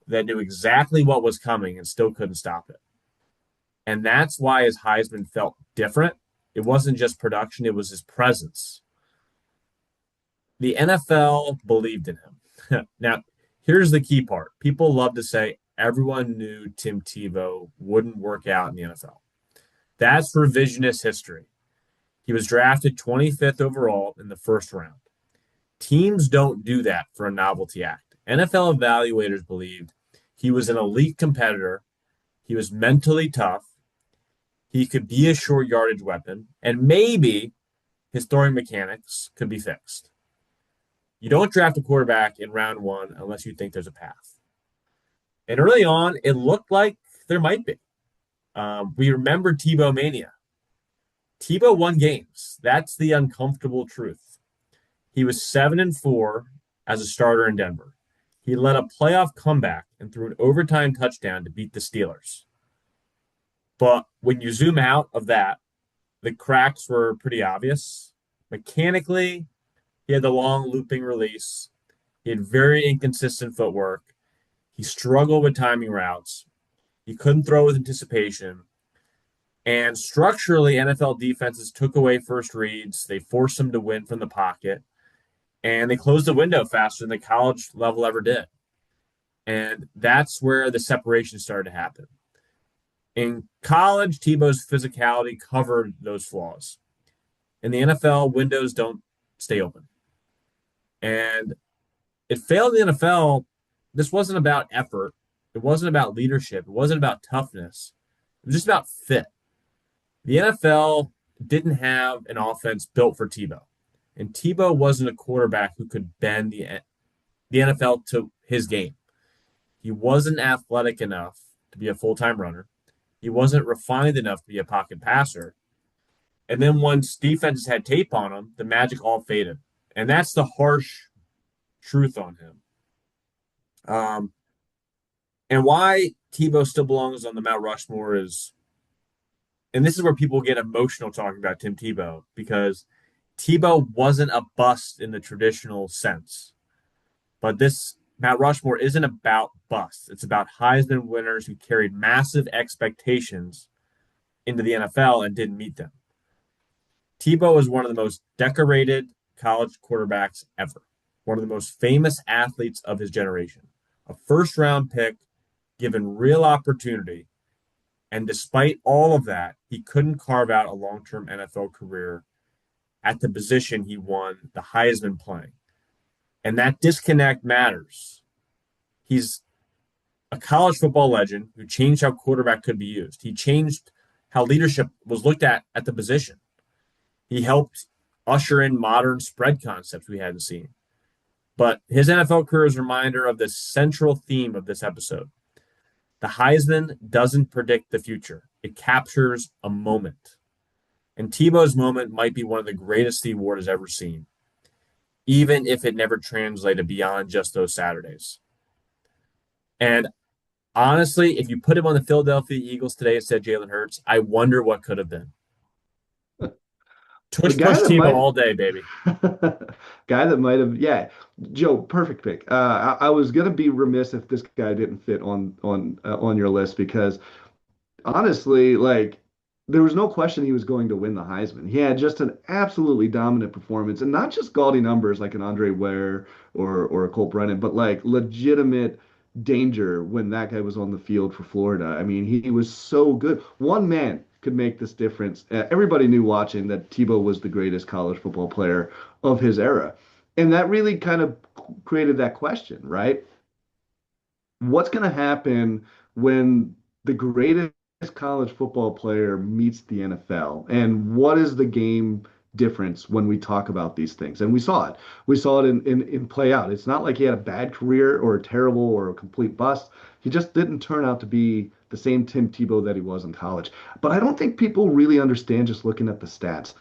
that knew exactly what was coming and still couldn't stop it. And that's why his Heisman felt different. It wasn't just production, it was his presence. The NFL believed in him. Now, here's the key part. People love to say everyone knew Tim Tebow wouldn't work out in the NFL. That's revisionist history. He was drafted 25th overall in the first round. Teams don't do that for a novelty act. NFL evaluators believed he was an elite competitor. He was mentally tough. He could be a short yardage weapon, and maybe his throwing mechanics could be fixed. You don't draft a quarterback in round one unless you think there's a path. And early on, it looked like there might be. We remember Tebow mania. Tebow won games. That's the uncomfortable truth. He was 7-4 as a starter in Denver. He led a playoff comeback and threw an overtime touchdown to beat the Steelers. But when you zoom out of that, the cracks were pretty obvious. Mechanically, he had the long looping release. He had very inconsistent footwork. He struggled with timing routes. He couldn't throw with anticipation. And structurally, NFL defenses took away first reads. They forced him to win from the pocket. And they closed the window faster than the college level ever did. And that's where the separation started to happen. In college, Tebow's physicality covered those flaws. In the NFL, windows don't stay open. And it failed in the NFL. This wasn't about effort. It wasn't about leadership. It wasn't about toughness. It was just about fit. The NFL didn't have an offense built for Tebow. And Tebow wasn't a quarterback who could bend the NFL to his game. He wasn't athletic enough to be a full-time runner. He wasn't refined enough to be a pocket passer. And then once defenses had tape on him, the magic all faded. And that's the harsh truth on him. And why Tebow still belongs on the Mount Rushmore is, and this is where people get emotional talking about Tim Tebow, because Tebow wasn't a bust in the traditional sense. But this Mount Rushmore isn't about busts. It's about Heisman winners who carried massive expectations into the NFL and didn't meet them. Tebow is one of the most decorated college quarterbacks ever, one of the most famous athletes of his generation, a first-round pick given real opportunity. And despite all of that, he couldn't carve out a long-term NFL career at the position he won the Heisman playing. And that disconnect matters. He's a college football legend who changed how quarterback could be used. He changed how leadership was looked at the position. He helped usher in modern spread concepts we hadn't seen. But his NFL career is a reminder of the central theme of this episode. The Heisman doesn't predict the future. It captures a moment. And Tebow's moment might be one of the greatest the award has ever seen, even if it never translated beyond just those Saturdays. And honestly, if you put him on the Philadelphia Eagles today instead of Jalen Hurts, I wonder what could have been. The Tush guy push that Tebow might all day, baby. guy that might have, yeah, Joe, perfect pick. I was gonna be remiss if this guy didn't fit on your list because honestly, like there was no question he was going to win the Heisman. He had just an absolutely dominant performance, and not just gaudy numbers like an Andre Ware or a Colt Brennan, but like legitimate danger when that guy was on the field for Florida. I mean, he was so good. One man could make this difference. Everybody knew watching that Tebow was the greatest college football player of his era. And that really kind of created that question, right? What's going to happen when the greatest college football player meets the NFL? And what is the game difference when we talk about these things? And we saw it. We saw it in play out. It's not like he had a bad career or a terrible or a complete bust. He just didn't turn out to be the same Tim Tebow that he was in college. But I don't think people really understand just looking at the stats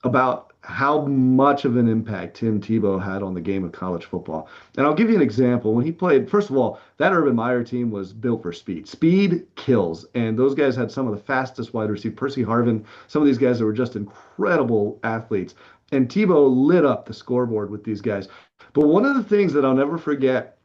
about how much of an impact Tim Tebow had on the game of college football. And I'll give you an example. When he played, first of all, that Urban Meyer team was built for speed. Speed kills. And those guys had some of the fastest wide receivers. Percy Harvin, some of these guys that were just incredible athletes. And Tebow lit up the scoreboard with these guys. But one of the things that I'll never forget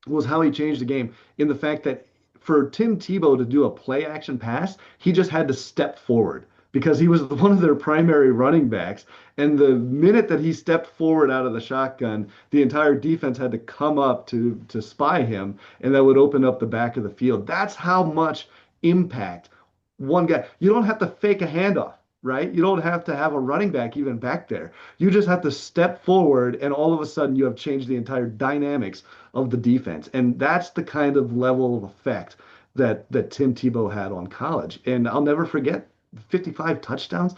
was how he changed the game in the fact that for Tim Tebow to do a play action pass, he just had to step forward because he was one of their primary running backs. And the minute that he stepped forward out of the shotgun, the entire defense had to come up to spy him, and that would open up the back of the field. That's how much impact one guy. You don't have to fake a handoff, right? You don't have to have a running back even back there. You just have to step forward, and all of a sudden you have changed the entire dynamics of the defense. And that's the kind of level of effect that Tim Tebow had on college. And I'll never forget 55 touchdowns.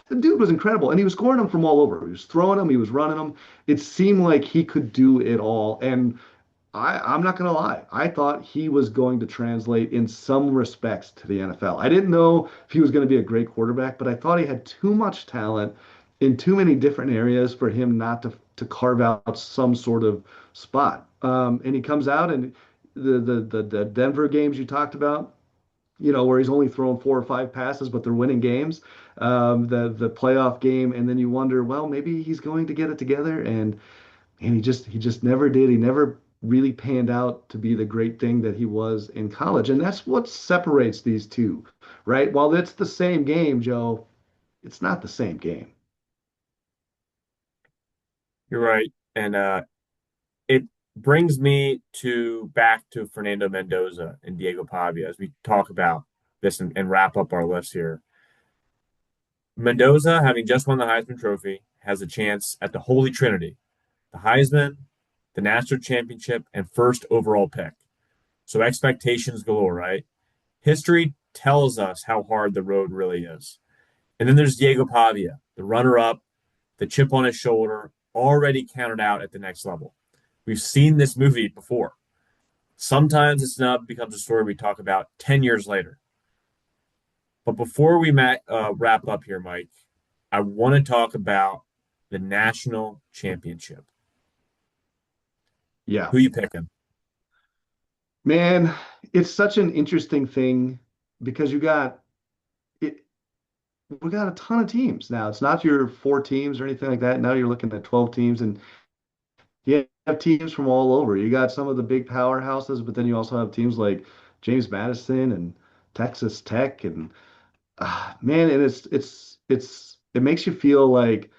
The dude was incredible, and he was scoring them from all over. He was throwing them, he was running them. It seemed like he could do it all. And I'm not going to lie. I thought he was going to translate in some respects to the NFL. I didn't know if he was going to be a great quarterback, but I thought he had too much talent in too many different areas for him not to carve out some sort of spot. And he comes out and the Denver games you talked about, where he's only thrown 4 or 5 passes, but they're winning games. The playoff game, and then you wonder, well, maybe he's going to get it together, and he just never did. He never really panned out to be the great thing that he was in college, and that's what separates these two, right? While it's the same game, Joe, it's not the same game. You're right. And it brings me to back to Fernando Mendoza and Diego Pavia as we talk about this and wrap up our list here. Mendoza, having just won the Heisman Trophy, has a chance at the Holy Trinity, the Heisman, the national championship, and first overall pick. So expectations galore, right? History tells us how hard the road really is. And then there's Diego Pavia, the runner up, the chip on his shoulder, already counted out at the next level. We've seen this movie before. Sometimes the snub becomes a story we talk about 10 years later. But before we wrap up here, Mike, I want to talk about the national championship. Yeah, Who you picking? man, it's such an interesting thing because it. We got a ton of teams now. It's not your 4 teams or anything like that. Now you're looking at 12 teams, and you have teams from all over. You got some of the big powerhouses, but then you also have teams like James Madison and Texas Tech, and man, and it makes you feel like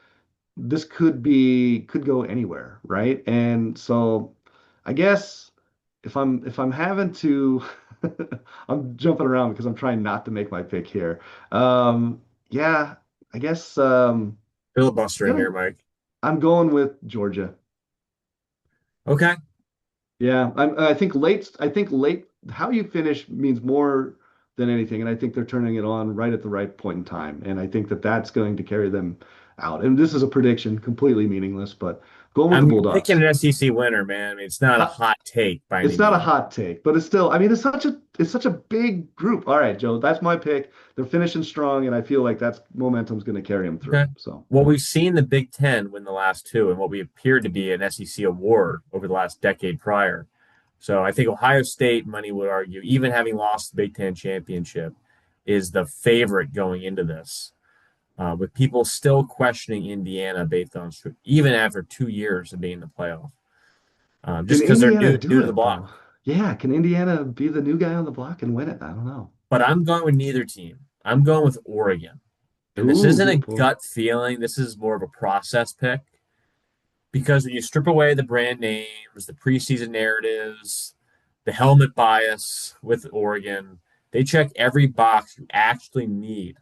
this could go anywhere, right? And so I guess if I'm having to I'm jumping around because I'm trying not to make my pick here. Yeah, I guess Filibustering gonna here, Mike. I'm going with Georgia. Okay. Yeah, I think late how you finish means more than anything, and I think they're turning it on right at the right point in time, and I think that that's going to carry them out. And this is a prediction, completely meaningless, but going with the I'm picking Bulldogs. an SEC winner, man. I mean, it's not a hot take by any It's not a means. hot take, but it's still, I mean, it's such a big group. All right, Joe, that's my pick. They're finishing strong, and I feel like that's momentum's going to carry them through. Okay. So, Well, we've seen the Big Ten win the last two, and what we appeared to be an SEC award over the last decade prior. So I think Ohio State, money would argue, even having lost the Big Ten championship, is the favorite going into this. With people still questioning Indiana based on even after 2 years of being in the playoff, can just because they're Indiana new do to the it block. though? Yeah, can Indiana be the new guy on the block and win it? I don't know. But I'm going with neither team. I'm going with Oregon. And this Ooh, isn't a good pull. gut feeling. This is more of a process pick because when you strip away the brand names, the preseason narratives, the helmet bias with Oregon, They check every box you actually need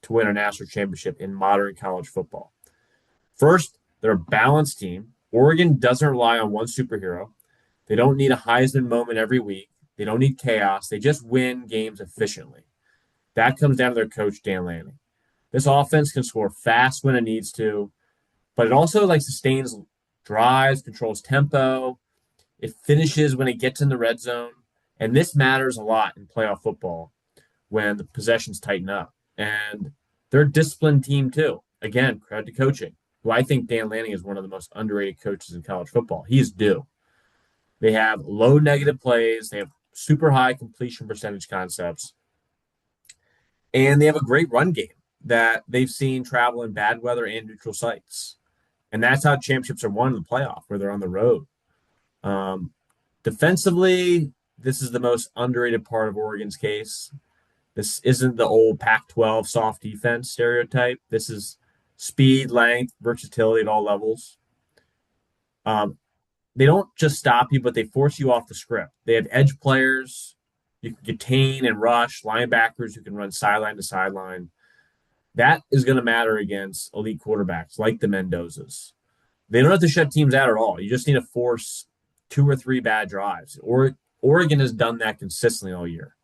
to win a national championship in modern college football. First, they're a balanced team. Oregon doesn't rely on one superhero. They don't need a Heisman moment every week. They don't need chaos. They just win games efficiently. That comes down to their coach, Dan Lanning. This offense can score fast when it needs to, but it also like sustains drives, controls tempo. It finishes when it gets in the red zone. And this matters a lot in playoff football when the possessions tighten up. And they're a disciplined team too. Again, credit to coaching, who I think Dan Lanning is one of the most underrated coaches in college football. He's due. They have low negative plays. They have super high completion percentage concepts. And they have a great run game that they've seen travel in bad weather and neutral sites. And that's how championships are won in the playoff, where they're on the road. Um, Defensively, this is the most underrated part of Oregon's case. This isn't the old Pac-12 soft defense stereotype. This is speed, length, versatility at all levels. Um, they don't just stop you, but they force you off the script. They have edge players you can contain and rush, linebackers who can run sideline to sideline. That is going to matter against elite quarterbacks like the Mendozas. They don't have to shut teams out at all. You just need to force two or three bad drives. Or Oregon has done that consistently all year.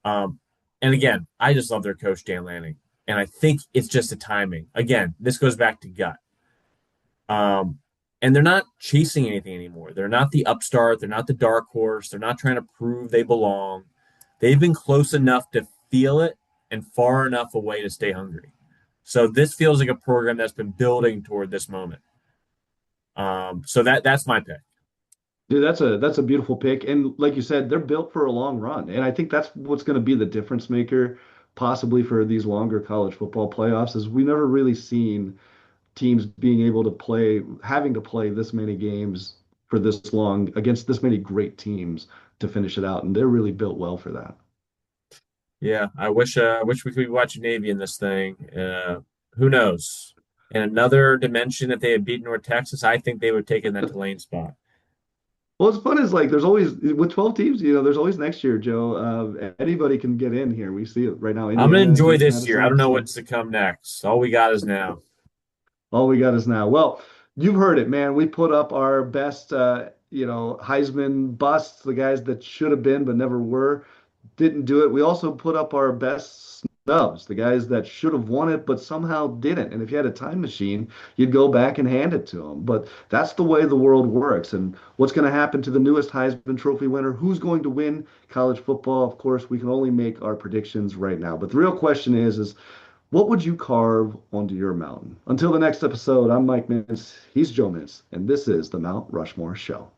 And again, I just love their coach, Dan Lanning. And I think it's just the timing. Again, this goes back to gut. And they're not chasing anything anymore. They're not the upstart. They're not the dark horse. They're not trying to prove they belong. They've been close enough to feel it and far enough away to stay hungry. So this feels like a program that's been building toward this moment. So that's my pick. Dude, that's a beautiful pick. And like you said, they're built for a long run. And I think that's what's going to be the difference maker possibly for these longer college football playoffs is we never really seen teams being able to play, having to play this many games for this long against this many great teams to finish it out. And they're really built well for that. Yeah, I wish we could be watching Navy in this thing. Who knows? In another dimension, if they had beaten North Texas, I think they would have taken that Tulane spot. Well, what's fun is like there's always with 12 teams, there's always next year, Joe. Anybody can get in here. We see it right now. I'm gonna Indiana, enjoy Houston, this year. I don't Addison. know So what's to come next. All we got is now. all we got is now. Well, you've heard it, man. We put up our best, Heisman busts, the guys that should have been but never were, didn't do it. We also put up our best snubs, the guys that should have won it but somehow didn't. And if you had a time machine, you'd go back and hand it to them. But that's the way the world works. And what's going to happen to the newest Heisman Trophy winner? Who's going to win college football? Of course, we can only make our predictions right now. But the real question is what would you carve onto your mountain? Until the next episode, I'm Mike Mintz. He's Joe Mintz, and this is the Mount Rushmore Show.